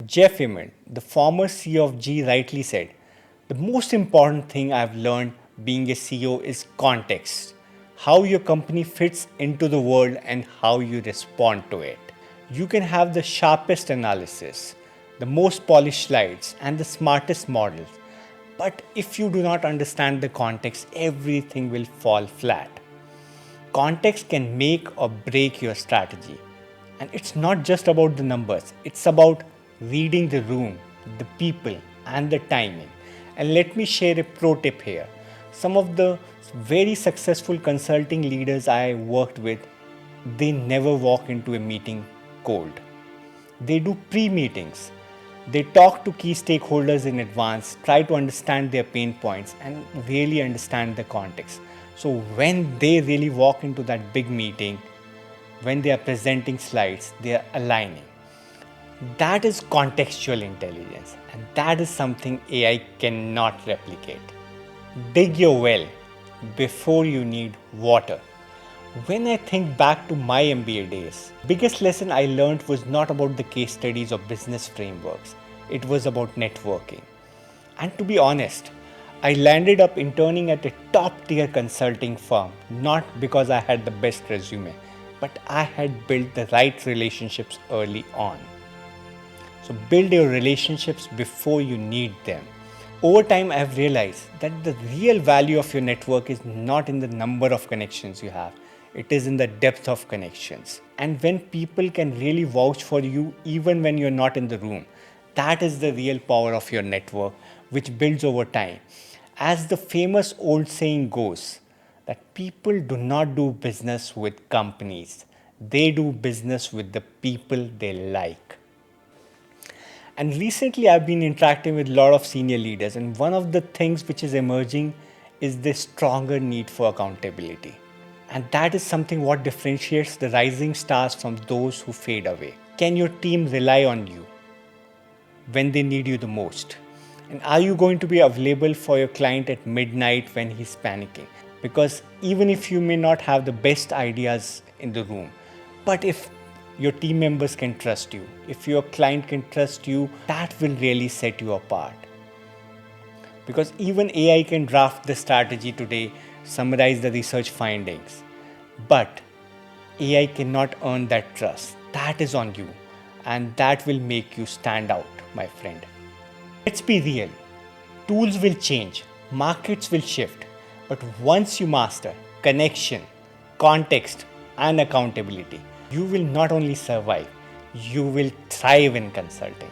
Jeff Immelt, the former CEO of G, rightly said, the most important thing I've learned being a CEO is context. How your company fits into the world and how you respond to it. You can have the sharpest analysis, the most polished slides, and the smartest models. But if you do not understand the context, everything will fall flat. Context can make or break your strategy. And it's not just about the numbers, it's about reading the room, the people, and the timing. And let me share a pro tip here. Some of the very successful consulting leaders I worked with, they never walk into a meeting cold. They do pre meetings. They talk to key stakeholders in advance, try to understand their pain points, and really understand the context. So when they really walk into that big meeting, when they are presenting slides, they are aligning. That is contextual intelligence, and that is something AI cannot replicate. Dig your well before you need water. When I think back to my MBA days, biggest lesson I learned was not about the case studies or business frameworks. It was about networking. And to be honest, I landed up interning at a top tier consulting firm, not because I had the best resume, but I had built the right relationships early on. So build your relationships before you need them. Over time, I have realized that the real value of your network is not in the number of connections you have. It is in the depth of connections. And when people can really vouch for you even when you're not in the room, that is the real power of your network, which builds over time. As the famous old saying goes, that people do not do business with companies, they do business with the people they like. And recently, I've been interacting with a lot of senior leaders, and one of the things which is emerging is this stronger need for accountability. And that is something what differentiates the rising stars from those who fade away. Can your team rely on you when they need you the most? And are you going to be available for your client at midnight when he's panicking? Because even if you may not have the best ideas in the room, but if your team members can trust you, if your client can trust you, that will really set you apart. Because even AI can draft the strategy today, summarize the research findings, but AI cannot earn that trust. That is on you, and that will make you stand out, my friend. Let's be real. Tools will change, markets will shift, but once you master connection, context, and accountability, you will not only survive, you will thrive in consulting.